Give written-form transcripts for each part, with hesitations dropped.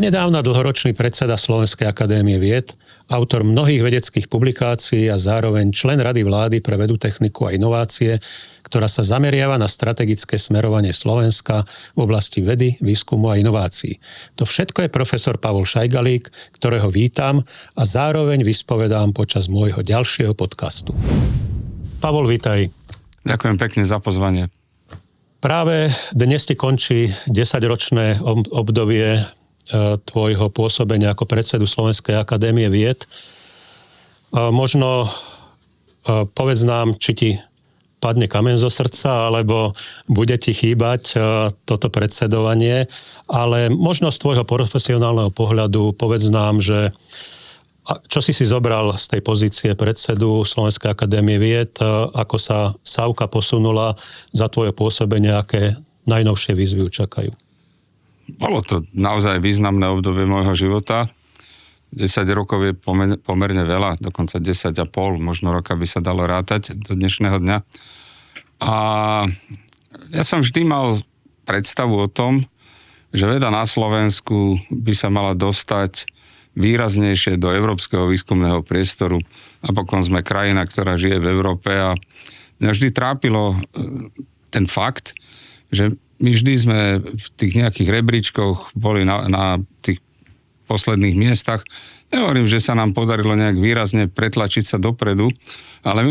Donedávna dlhoročný predseda Slovenskej akadémie vied, autor mnohých vedeckých publikácií a zároveň člen Rady vlády pre vedu, techniku a inovácie, ktorá sa zameriava na strategické smerovanie Slovenska v oblasti vedy, výskumu a inovácií. To všetko je profesor Pavol Šajgalík, ktorého vítam a zároveň vyspovedám počas môjho ďalšieho podcastu. Pavol, vítaj. Ďakujem pekne za pozvanie. Práve dnes ti končí 10-ročné obdobie tvojho pôsobenia ako predsedu Slovenskej akadémie vied. Možno povedz nám, či ti padne kameň zo srdca, alebo bude ti chýbať toto predsedovanie, ale možno z tvojho profesionálneho pohľadu povedz nám, že čo si zobral z tej pozície predsedu Slovenskej akadémie vied, ako sa SAUKA posunula za tvoje pôsobenie, aké najnovšie výzvy čakajú? Bolo to naozaj významné obdobie môjho života. 10 rokov je pomerne veľa, dokonca 10,5, možno roka by sa dalo rátať do dnešného dňa. A ja som vždy mal predstavu o tom, že veda na Slovensku by sa mala dostať výraznejšie do európskeho výskumného priestoru. Napokon sme krajina, ktorá žije v Európe a mňa vždy trápilo ten fakt, že my vždy sme v tých nejakých rebríčkoch boli na tých posledných miestach. Nehovorím, že sa nám podarilo nejak výrazne pretlačiť sa dopredu, ale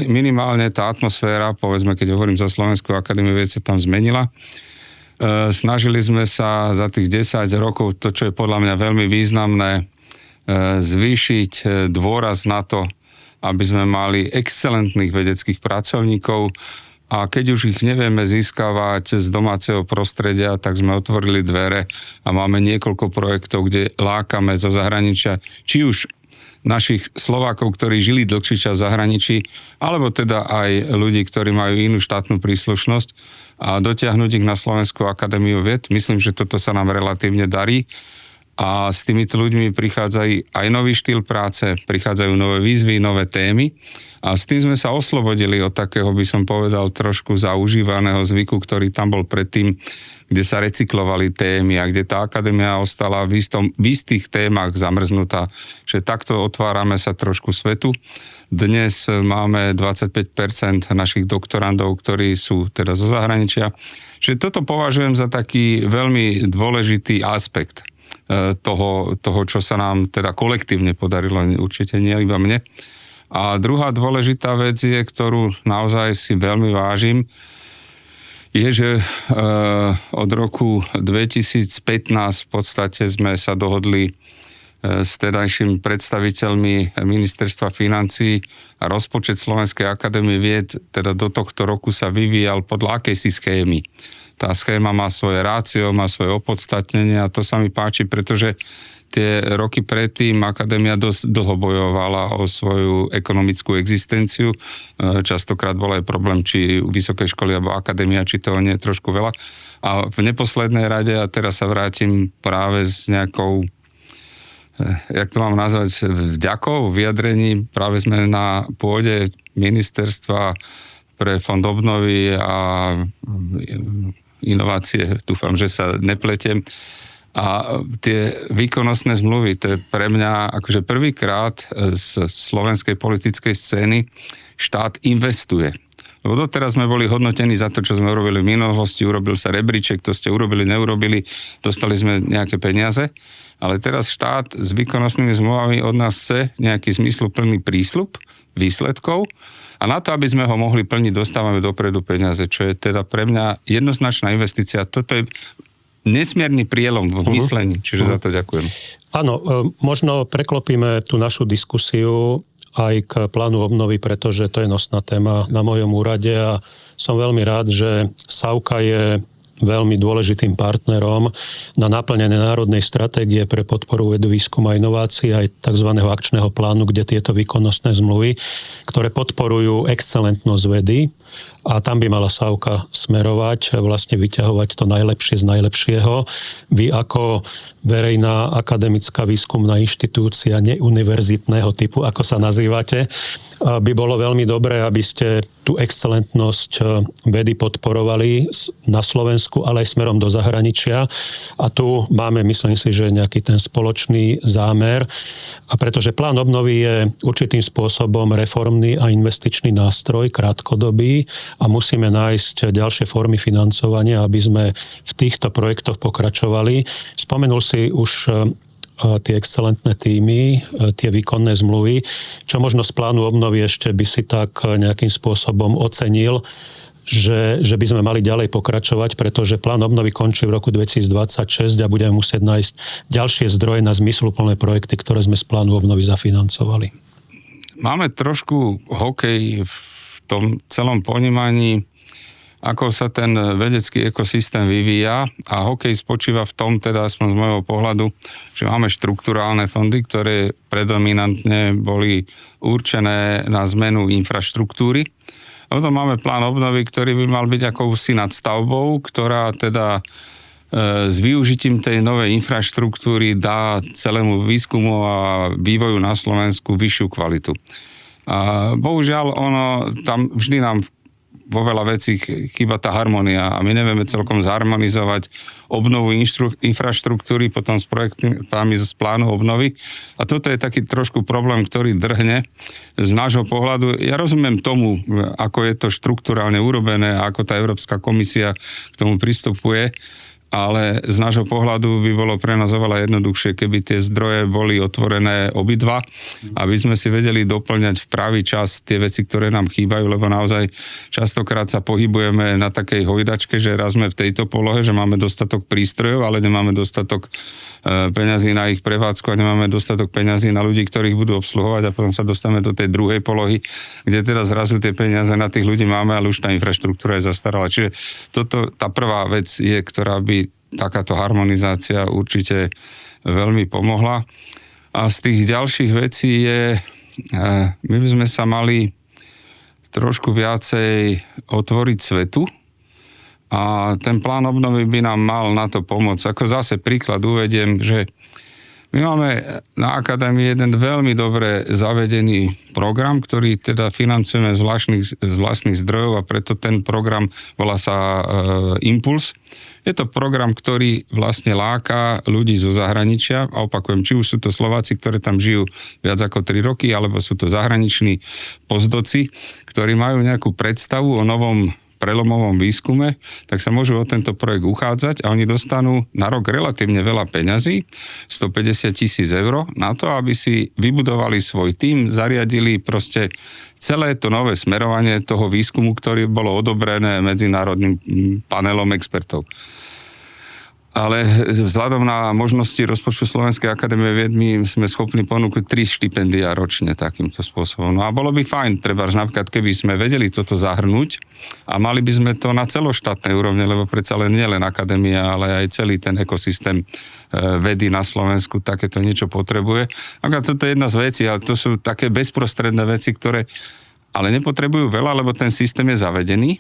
minimálne tá atmosféra, povedzme, keď hovorím za Slovenskú akadémiu vied, sa tam zmenila. Snažili sme sa za tých 10 rokov, to, čo je podľa mňa veľmi významné, zvýšiť dôraz na to, aby sme mali excelentných vedeckých pracovníkov a keď už ich nevieme získavať z domáceho prostredia, tak sme otvorili dvere a máme niekoľko projektov, kde lákame zo zahraničia, či už našich Slovákov, ktorí žili dlhší čas v zahraničí, alebo teda aj ľudí, ktorí majú inú štátnu príslušnosť a dotiahnuť ich na Slovenskú akadémiu vied. Myslím, že toto sa nám relatívne darí a s týmito ľuďmi prichádza aj nový štýl práce, prichádzajú nové výzvy, nové témy a s tým sme sa oslobodili od takého, by som povedal, trošku zaužívaného zvyku, ktorý tam bol predtým, kde sa recyklovali témy a kde tá akadémia ostala v istých témach zamrznutá, že takto otvárame sa trošku svetu. Dnes máme 25% našich doktorandov, ktorí sú teda zo zahraničia. Čiže toto považujem za taký veľmi dôležitý aspekt toho, čo sa nám teda kolektívne podarilo, určite nie iba mne. A druhá dôležitá vec je, ktorú naozaj si veľmi vážim, je, že od roku 2015 v podstate sme sa dohodli s tedajšími predstaviteľmi ministerstva financií a rozpočet Slovenskej akadémie vied teda do tohto roku sa vyvíjal podľa akejsi schémy. Tá schéma má svoje rácio, má svoje opodstatnenie a to sa mi páči, pretože tie roky predtým akadémia dosť dlho bojovala o svoju ekonomickú existenciu. Častokrát bol aj problém, či vysoké školy alebo akadémia, či toho nie je trošku veľa. A v neposlednej rade, a teraz sa vrátim práve s nejakou, jak to mám nazvať, vďakou, vyjadrení, práve sme na pôde ministerstva pre fond obnovy a inovácie, dúfam, že sa nepletiem. A tie výkonnostné zmluvy, to je pre mňa akože prvýkrát z slovenskej politickej scény štát investuje. Lebo doteraz sme boli hodnotení za to, čo sme urobili v minulosti, urobil sa rebríček, to ste urobili, neurobili, dostali sme nejaké peniaze, ale teraz štát s výkonnostnými zmluvami od nás chce nejaký zmysluplný prísľub výsledkov a na to, aby sme ho mohli plniť, dostávame dopredu peniaze, čo je teda pre mňa jednoznačná investícia. Toto je nesmierny prielom v myslení, čiže za to ďakujem. Áno, možno preklopíme tú našu diskusiu aj k plánu obnovy, pretože to je nosná téma na mojom úrade a som veľmi rád, že SAUKA je veľmi dôležitým partnerom na naplnenie národnej stratégie pre podporu vedu, výskumu a inovácií aj tzv. Akčného plánu, kde tieto výkonnostné zmluvy, ktoré podporujú excelentnosť vedy a tam by mala SAUKA smerovať, vlastne vyťahovať to najlepšie z najlepšieho. Vy ako verejná akademická výskumná inštitúcia neuniverzitného typu, ako sa nazývate, by bolo veľmi dobré, aby ste tú excelentnosť vedy podporovali na Slovensku, ale aj smerom do zahraničia. A tu máme, myslím si, že nejaký ten spoločný zámer, a pretože plán obnovy je určitým spôsobom reformný a investičný nástroj, krátkodobý, a musíme nájsť ďalšie formy financovania, aby sme v týchto projektoch pokračovali. Spomenul si už tie excelentné týmy, tie výkonné zmluvy. Čo možno z plánu obnovy ešte by si tak nejakým spôsobom ocenil, že by sme mali ďalej pokračovať, pretože plán obnovy končí v roku 2026 a budeme musieť nájsť ďalšie zdroje na zmysluplné projekty, ktoré sme z plánu obnovy zafinancovali. Máme trošku hokej v tom celom ponímaní, ako sa ten vedecký ekosystém vyvíja, a hokej spočíva v tom, teda aspoň z môjho pohľadu, že máme štrukturálne fondy, ktoré predominantne boli určené na zmenu infraštruktúry. A potom máme plán obnovy, ktorý by mal byť akousi nadstavbou, ktorá teda s využitím tej novej infraštruktúry dá celému výskumu a vývoju na Slovensku vyššiu kvalitu. A bohužiaľ, tam vždy nám vo veľa vecí chýba tá harmonia a my nevieme celkom zharmonizovať obnovu infraštruktúry potom s projektami z plánu obnovy. A toto je taký trošku problém, ktorý drhne z nášho pohľadu. Ja rozumiem tomu, ako je to štruktúrálne urobené a ako tá Európska komisia k tomu pristupuje, ale z nášho pohľadu by bolo pre nás oveľa jednoduchšie, keby tie zdroje boli otvorené obidva, aby sme si vedeli doplňať v pravý čas tie veci, ktoré nám chýbajú, lebo naozaj častokrát sa pohybujeme na takej hojdačke, že raz sme v tejto polohe, že máme dostatok prístrojov, ale nemáme dostatok peňazí na ich prevádzku a nemáme dostatok peňazí na ľudí, ktorých budú obsluhovať, a potom sa dostaneme do tej druhej polohy, kde teda zrazu tie peniaze na tých ľudí máme, ale už tá infraštruktúra je zastaralá. Čiže tá prvá vec je, ktorá by takáto harmonizácia určite veľmi pomohla. A z tých ďalších vecí je, my by sme sa mali trošku viacej otvoriť svetu, a ten plán obnovy by nám mal na to pomôcť. Ako zase príklad uvediem, že my máme na akadémii jeden veľmi dobre zavedený program, ktorý teda financujeme z vlastných zdrojov, a preto ten program volá sa Impuls. Je to program, ktorý vlastne láka ľudí zo zahraničia, a opakujem, či už sú to Slováci, ktorí tam žijú viac ako 3 roky, alebo sú to zahraniční postdoci, ktorí majú nejakú predstavu o novom prelomovom výskume, tak sa môžu o tento projekt uchádzať a oni dostanú na rok relatívne veľa peňazí, 150 000 eur, na to, aby si vybudovali svoj tím, zariadili proste celé to nové smerovanie toho výskumu, ktoré bolo odobrené medzinárodným panelom expertov. Ale vzhľadom na možnosti rozpočtu Slovenskej akadémie vied my sme schopní ponúknuť 3 štipendia ročne takýmto spôsobom. No a bolo by fajn, trebárs napríklad, keby sme vedeli toto zahrnúť a mali by sme to na celoštátnej úrovne, lebo predsa len nie len akadémia, ale aj celý ten ekosystém vedy na Slovensku takéto niečo potrebuje. A toto je jedna z vecí, ale to sú také bezprostredné veci, ktoré ale nepotrebujú veľa, lebo ten systém je zavedený.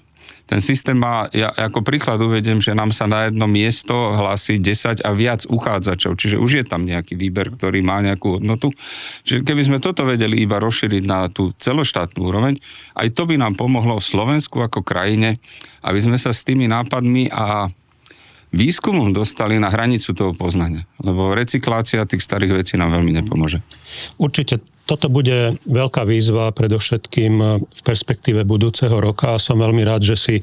Ten systém má, ja ako príklad uvediem, že nám sa na jedno miesto hlási 10 a viac uchádzačov, čiže už je tam nejaký výber, ktorý má nejakú hodnotu. Čiže keby sme toto vedeli iba rozšíriť na tú celoštátnu úroveň, aj to by nám pomohlo Slovensku ako krajine, aby sme sa s tými nápadmi a výskumom dostali na hranicu toho poznania. Lebo recyklácia tých starých vecí nám veľmi nepomôže. Určite toto bude veľká výzva predovšetkým v perspektíve budúceho roka, a som veľmi rád, že si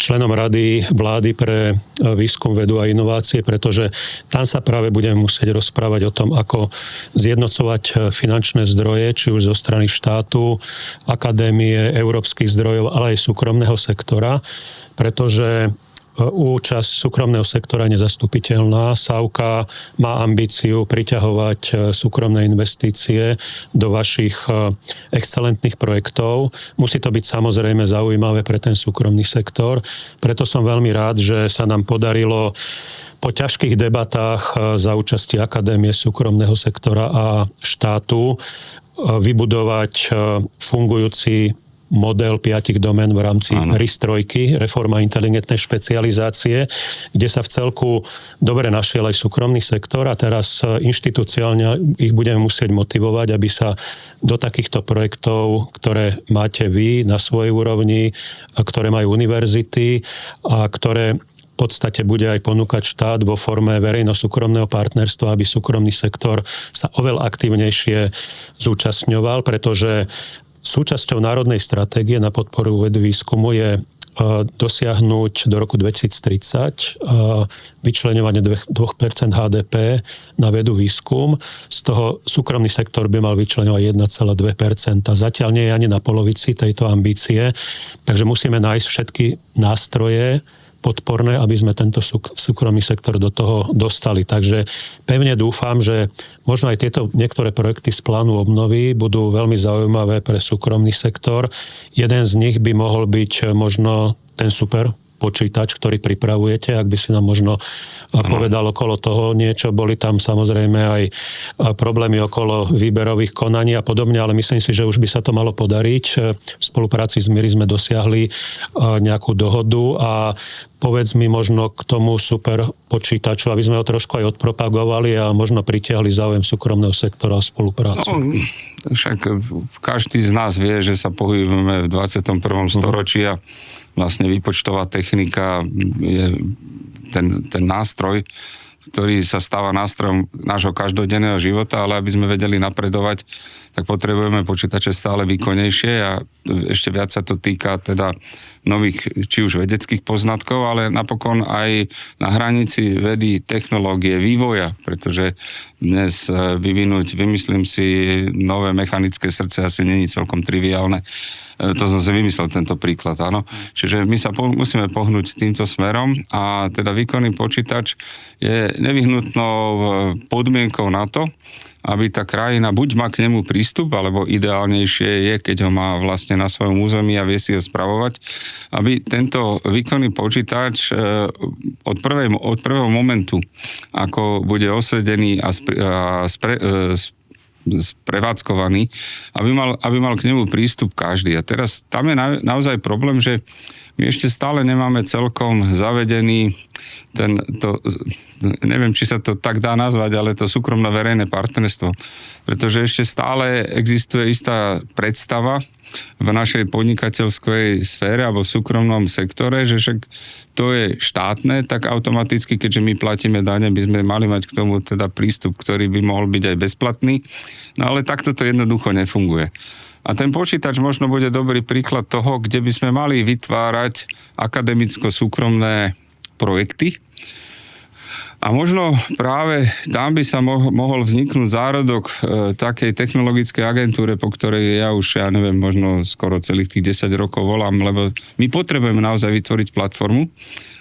členom Rady vlády pre výskum, vedu a inovácie, pretože tam sa práve budeme musieť rozprávať o tom, ako zjednocovať finančné zdroje, či už zo strany štátu, akadémie, európskych zdrojov, ale aj súkromného sektora, pretože účasť súkromného sektora je nezastupiteľná. SAUKA má ambíciu priťahovať súkromné investície do vašich excelentných projektov. Musí to byť samozrejme zaujímavé pre ten súkromný sektor. Preto som veľmi rád, že sa nám podarilo po ťažkých debatách za účasti akadémie, súkromného sektora a štátu vybudovať fungujúci model 5 domén v rámci RIS-3, reforma inteligentnej špecializácie, kde sa v celku dobre našiel aj súkromný sektor a teraz inštitucionálne ich budeme musieť motivovať, aby sa do takýchto projektov, ktoré máte vy na svojej úrovni, ktoré majú univerzity a ktoré v podstate bude aj ponúkať štát vo forme verejno-súkromného partnerstva, aby súkromný sektor sa oveľa aktívnejšie zúčastňoval, pretože súčasťou národnej stratégie na podporu vedy výskumu je dosiahnuť do roku 2030 vyčleňovanie 2% HDP na vedu výskum. Z toho súkromný sektor by mal vyčleňovať 1,2%. Zatiaľ nie je ani na polovici tejto ambície, takže musíme nájsť všetky nástroje podporné, aby sme tento súkromný sektor do toho dostali. Takže pevne dúfam, že možno aj tieto niektoré projekty z plánu obnovy budú veľmi zaujímavé pre súkromný sektor. Jeden z nich by mohol byť možno ten super počítač, ktorý pripravujete, ak by si nám možno povedal okolo toho niečo. Boli tam samozrejme aj problémy okolo výberových konaní a podobne, ale myslím si, že už by sa to malo podariť. V spolupráci s MIRI sme dosiahli nejakú dohodu a povedz mi možno k tomu super počítaču, aby sme ho trošku aj odpropagovali a možno pritiahli záujem súkromného sektora a spoluprácu. No, však každý z nás vie, že sa pohybujeme v 21. storočí a vlastne výpočtová technika je ten nástroj, ktorý sa stáva nástrojom nášho každodenného života, ale aby sme vedeli napredovať, tak potrebujeme počítače stále výkonnejšie a ešte viac sa to týka teda nových, či už vedeckých poznatkov, ale napokon aj na hranici vedy, technológie, vývoja, pretože dnes vymyslím si, nové mechanické srdce asi nie je celkom triviálne. To som si vymyslel, tento príklad, áno. Čiže my sa musíme pohnúť týmto smerom a teda výkonný počítač je nevyhnutnou podmienkou na to, aby tá krajina buď má k nemu prístup, alebo ideálnejšie je, keď ho má vlastne na svojom území a vie si ho spravovať, aby tento výkonný počítač od prvého momentu, ako bude osedený a sprevádzkovaný, aby mal k nemu prístup každý. A teraz tam je naozaj problém, že my ešte stále nemáme celkom zavedený neviem, či sa to tak dá nazvať, ale to súkromno-verejné partnerstvo. Pretože ešte stále existuje istá predstava v našej podnikateľskej sfére alebo v súkromnom sektore, že však to je štátne, tak automaticky, keďže my platíme dane, by sme mali mať k tomu teda prístup, ktorý by mohol byť aj bezplatný. No ale takto to jednoducho nefunguje. A ten počítač možno bude dobrý príklad toho, kde by sme mali vytvárať akademicko-súkromné projekty. A možno práve tam by sa mohol vzniknúť zárodok takej technologickej agentúre, po ktorej ja neviem, možno skoro celých tých 10 rokov volám, lebo my potrebujeme naozaj vytvoriť platformu,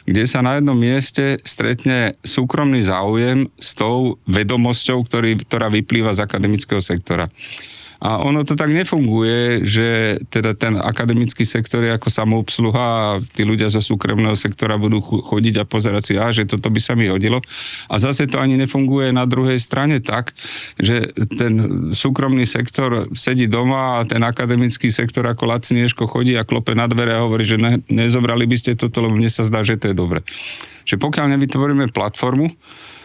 kde sa na jednom mieste stretne súkromný záujem s tou vedomosťou, ktorá vyplýva z akademického sektora. A ono to tak nefunguje, že teda ten akademický sektor je ako samoobsluha a tí ľudia zo súkromného sektora budú chodiť a pozerať si, že toto by sa mi hodilo. A zase to ani nefunguje na druhej strane tak, že ten súkromný sektor sedí doma a ten akademický sektor ako lacnieško chodí a klope na dvere a hovorí, že nezobrali by ste toto, lebo mne sa zdá, že to je dobre. Že pokiaľ nevytvoríme platformu,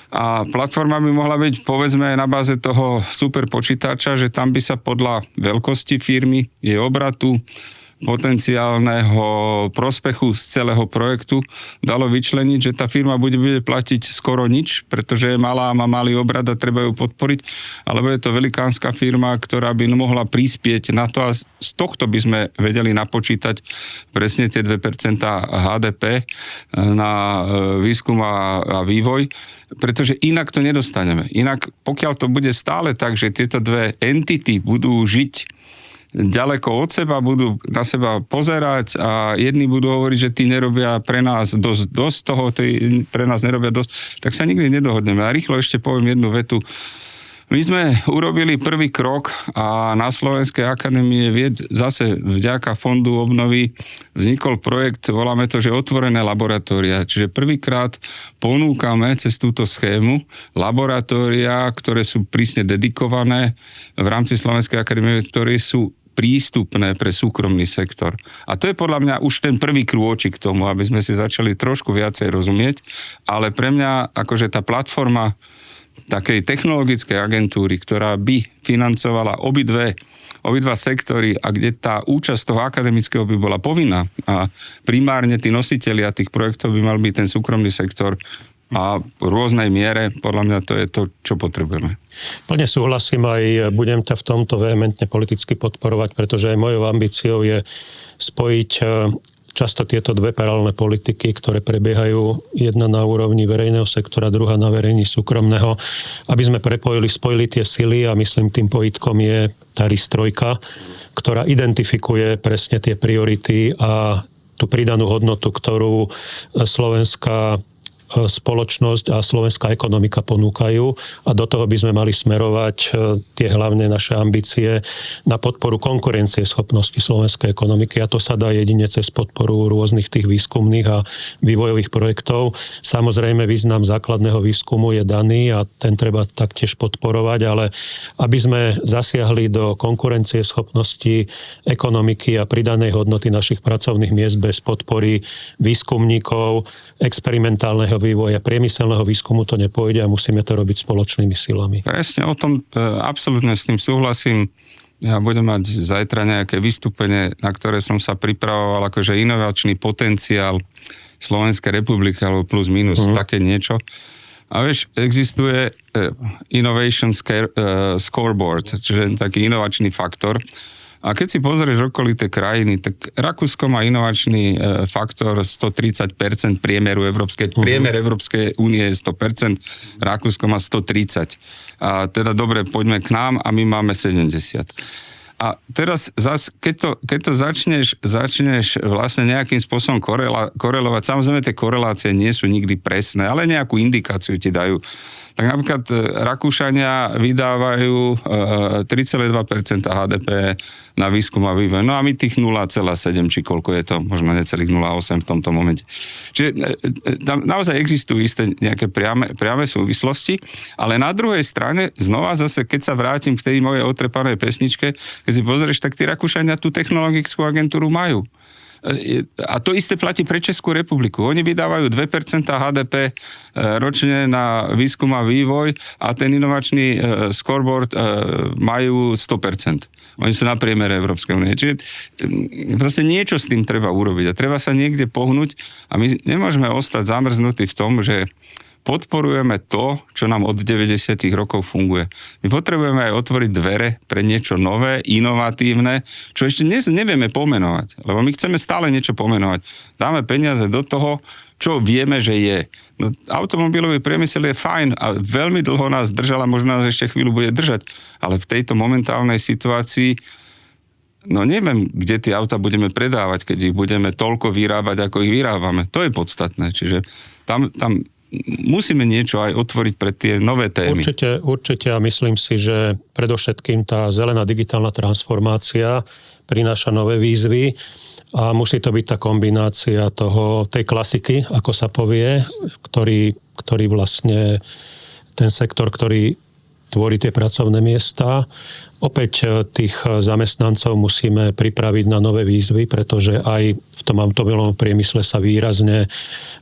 a platforma by mohla byť, povedzme, na báze toho super počítača, že tam by sa podľa veľkosti firmy, jej obratu, potenciálneho prospechu z celého projektu dalo vyčleniť, že tá firma bude platiť skoro nič, pretože je malá a má malý obrad a treba ju podporiť, alebo je to velikánska firma, ktorá by mohla prispieť na to a z tohto by sme vedeli napočítať presne tie 2% HDP na výskum a vývoj, pretože inak to nedostaneme. Inak, pokiaľ to bude stále tak, že tieto dve entity budú žiť ďaleko od seba, budú na seba pozerať a jedni budú hovoriť, že tí nerobia pre nás dosť toho, tí pre nás nerobia dosť, tak sa nikdy nedohodneme. A rýchlo ešte poviem jednu vetu. My sme urobili prvý krok a na Slovenskej akadémie vied zase vďaka Fondu obnovy vznikol projekt, voláme to, že otvorené laboratória. Čiže prvýkrát ponúkame cez túto schému laboratória, ktoré sú prísne dedikované v rámci Slovenskej akadémie, ktoré sú prístupné pre súkromný sektor. A to je podľa mňa už ten prvý krôčik k tomu, aby sme si začali trošku viacej rozumieť, ale pre mňa akože tá platforma takej technologickej agentúry, ktorá by financovala obidva sektory a kde tá účasť toho akademického by bola povinná a primárne tí nositelia tých projektov by mal byť ten súkromný sektor, a v rôznej miere, podľa mňa to je to, čo potrebujeme. Plne súhlasím, aj budem ťa v tomto vehementne politicky podporovať, pretože aj mojou ambíciou je spojiť často tieto dve paralelné politiky, ktoré prebiehajú, jedna na úrovni verejného sektora, druhá na verejni súkromného, aby sme spojili tie sily a myslím, tým pojitkom je tá RIS 3, ktorá identifikuje presne tie priority a tú pridanú hodnotu, ktorú slovenská spoločnosť a slovenská ekonomika ponúkajú a do toho by sme mali smerovať tie hlavné naše ambície na podporu konkurencieschopnosti slovenskej ekonomiky a to sa dá jedine cez podporu rôznych tých výskumných a vývojových projektov. Samozrejme význam základného výskumu je daný a ten treba taktiež podporovať, ale aby sme zasiahli do konkurencieschopnosti ekonomiky a pridanej hodnoty našich pracovných miest bez podpory výskumníkov, experimentálneho vývoja, priemyselného výskumu to nepôjde a musíme to robiť spoločnými silami. Presne o tom absolútne s tým súhlasím. Ja budem mať zajtra nejaké vystúpenie, na ktoré som sa pripravoval, akože inovačný potenciál Slovenskej republiky, alebo plus minus, také niečo. A vieš, existuje Innovation Scoreboard, čiže taký inovačný faktor. A keď si pozrieš okolité krajiny, tak Rakúsko má inovačný faktor 130% priemer Európskej únie je 100%, Rakúsko má 130%. A teda dobre, poďme k nám a my máme 70%. A teraz zase, keď to začneš vlastne nejakým spôsobom korelovať, samozrejme tie korelácie nie sú nikdy presné, ale nejakú indikáciu ti dajú. Tak napríklad Rakúšania vydávajú 3,2% HDP na výskum a vývoj. No a my tých 0,7, či koľko je to, možno necelých 0,8 v tomto momente. Čiže tam naozaj existujú isté nejaké priame súvislosti, ale na druhej strane, znova zase, keď sa vrátim k tej mojej otrepanej pesničke, keď si pozrieš, tak tí Rakúšania tú technologickú agentúru majú. A to isté platí pre Českú republiku. Oni vydávajú 2% HDP ročne na výskum a vývoj a ten inovačný scoreboard majú 100%. Oni sú na priemere Európskej únie. Čiže proste niečo s tým treba urobiť a treba sa niekde pohnúť a my nemôžeme ostať zamrznutí v tom, že podporujeme to, čo nám od 90. rokov funguje. My potrebujeme aj otvoriť dvere pre niečo nové, inovatívne, čo ešte dnes nevieme pomenovať, lebo my chceme stále niečo pomenovať. Dáme peniaze do toho, čo vieme, že je. No, automobilový priemysel je fajn a veľmi dlho nás držala, možno nás ešte chvíľu bude držať, ale v tejto momentálnej situácii no neviem, kde tie auta budeme predávať, keď ich budeme toľko vyrábať, ako ich vyrábame. To je podstatné. Čiže tam musíme niečo aj otvoriť pre tie nové témy. Určite a myslím si, že predovšetkým tá zelená digitálna transformácia prináša nové výzvy a musí to byť tá kombinácia tej klasiky, ako sa povie, ktorý vlastne ten sektor, ktorý tvorí tie pracovné miesta. Opäť tých zamestnancov musíme pripraviť na nové výzvy, pretože aj v tom automobilovom priemysle sa výrazne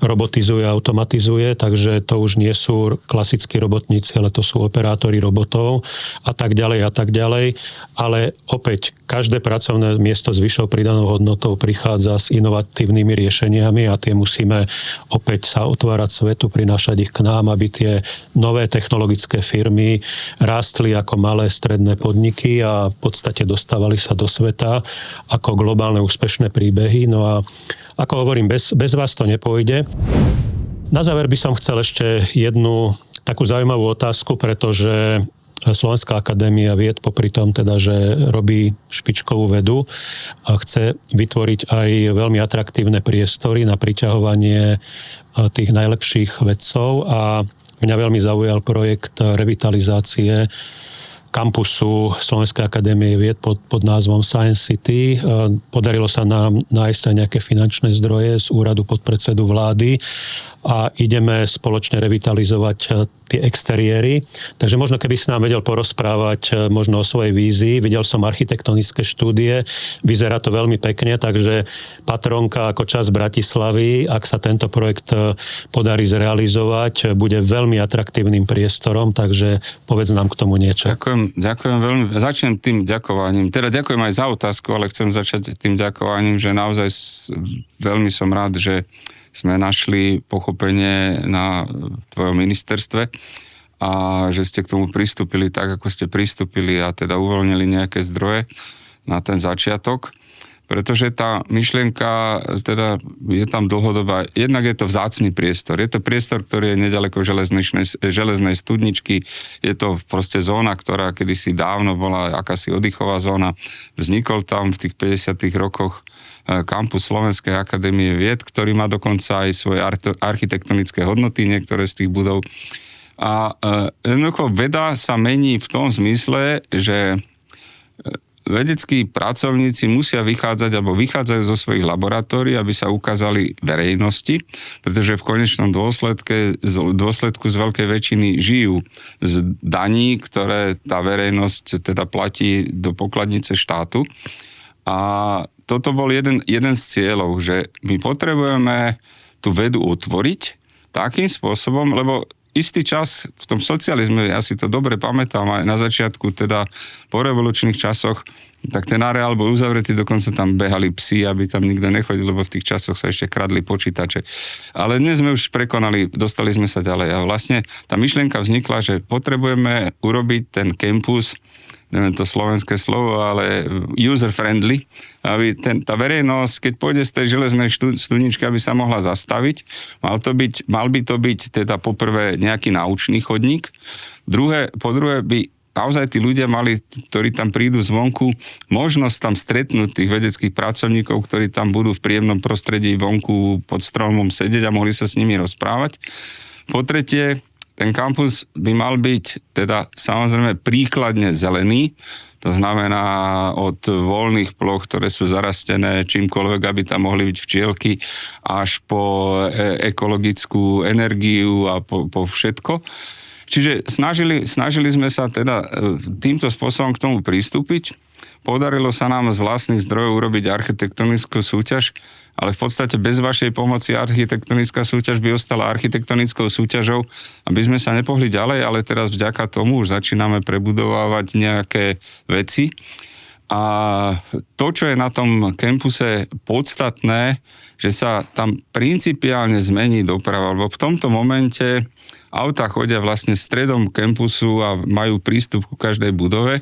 robotizuje, automatizuje, takže to už nie sú klasickí robotníci, ale to sú operátori robotov a tak ďalej. Ale opäť každé pracovné miesto s vyššou pridanou hodnotou prichádza s inovatívnymi riešeniami a tie musíme opäť sa otvárať svetu, prinášať ich k nám, aby tie nové technologické firmy rástli ako malé stredné podniky a v podstate dostávali sa do sveta ako globálne úspešné príbehy. No a ako hovorím, bez vás to nepôjde. Na záver by som chcel ešte jednu takú zaujímavú otázku, pretože Slovenská akadémia vied popri tom teda, že robí špičkovú vedu a chce vytvoriť aj veľmi atraktívne priestory na priťahovanie tých najlepších vedcov a mňa veľmi zaujal projekt revitalizácie kampusu Slovenskej akadémie vied pod názvom Science City. Podarilo sa nám nájsť aj nejaké finančné zdroje z úradu podpredsedu vlády a ideme spoločne revitalizovať tie exteriéry. Takže možno keby si nám vedel porozprávať možno o svojej vízii. Videl som architektonické štúdie, vyzerá to veľmi pekne, takže Patrónka ako časť Bratislavy, ak sa tento projekt podarí zrealizovať, bude veľmi atraktívnym priestorom, takže povedz nám k tomu niečo. Ďakujem veľmi. Začnem tým ďakovaním. Teda ďakujem aj za otázku, ale chcem začať tým ďakovaním, že naozaj veľmi som rád, že sme našli pochopenie na tvojom ministerstve a že ste k tomu pristúpili tak, ako ste pristúpili a teda uvoľnili nejaké zdroje na ten začiatok. Pretože tá myšlienka teda je tam dlhodobá. Jednak je to vzácny priestor. Je to priestor, ktorý je nedaleko železnej studničky. Je to proste zóna, ktorá kedysi dávno bola akási oddychová zóna. Vznikol tam v tých 50. rokoch kampus Slovenskej akadémie vied, ktorý má dokonca aj svoje architektonické hodnoty, niektoré z tých budov. A jednoducho veda sa mení v tom zmysle, že vedeckí pracovníci musia vychádzať alebo vychádzajú zo svojich laboratórií, aby sa ukázali verejnosti, pretože v konečnom dôsledku z veľkej väčšiny žijú z daní, ktoré tá verejnosť teda platí do pokladnice štátu. A toto bol jeden z cieľov, že my potrebujeme tú vedu otvoriť takým spôsobom, lebo istý čas v tom socializme, ja si to dobre pamätám, aj na začiatku, teda po revolučných časoch, tak ten areál bol uzavretý, dokonca tam behali psi, aby tam nikto nechodil, lebo v tých časoch sa ešte kradli počítače. Ale dnes sme už prekonali, dostali sme sa ďalej a vlastne tá myšlienka vznikla, že potrebujeme urobiť ten campus, neviem to slovenské slovo, ale user-friendly, aby tá verejnosť, keď pôjde z tej železnej studničky, aby sa mohla zastaviť, mal by to byť teda poprvé nejaký naučný chodník, po druhé by naozaj tí ľudia mali, ktorí tam prídu zvonku, možnosť tam stretnúť tých vedeckých pracovníkov, ktorí tam budú v príjemnom prostredí vonku pod stromom sedieť a mohli sa s nimi rozprávať. Po tretie, ten kampus by mal byť teda samozrejme príkladne zelený, to znamená od voľných ploch, ktoré sú zarastené čímkoľvek, aby tam mohli byť včielky, až po ekologickú energiu a po všetko. Čiže snažili sme sa teda týmto spôsobom k tomu pristúpiť. Podarilo sa nám z vlastných zdrojov urobiť architektonickú súťaž, ale v podstate bez vašej pomoci architektonická súťaž by ostala architektonickou súťažou, aby sme sa nepohli ďalej, ale teraz vďaka tomu už začíname prebudovávať nejaké veci. A to, čo je na tom kampuse podstatné, že sa tam principiálne zmení doprava, lebo v tomto momente autá chodia vlastne stredom kampusu a majú prístup ku každej budove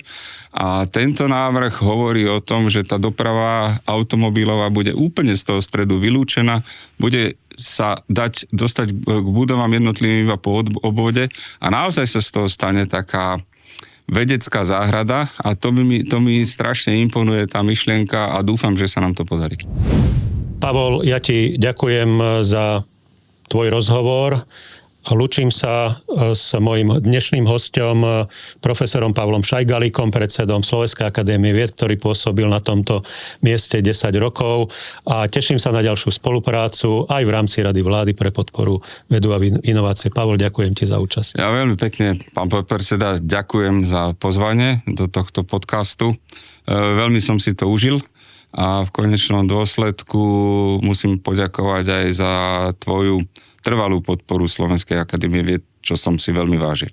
a tento návrh hovorí o tom, že tá doprava automobilová bude úplne z toho stredu vylúčená, bude sa dostať k budovám jednotlivým iba po obvode a naozaj sa z toho stane taká vedecká záhrada a to mi strašne imponuje tá myšlienka a dúfam, že sa nám to podarí. Pavol, ja ti ďakujem za tvoj rozhovor. Lúčim sa s mojím dnešným hosťom, profesorom Pavlom Šajgalíkom, predsedom Slovenskej akadémie vied, ktorý pôsobil na tomto mieste 10 rokov a teším sa na ďalšiu spoluprácu aj v rámci Rady vlády pre podporu vedu a inovácie. Pavol, ďakujem ti za účasť. Ja veľmi pekne, pán podpredseda, ďakujem za pozvanie do tohto podcastu. Veľmi som si to užil a v konečnom dôsledku musím poďakovať aj za tvoju trvalú podporu Slovenskej akadémie vied, čo som si veľmi vážil.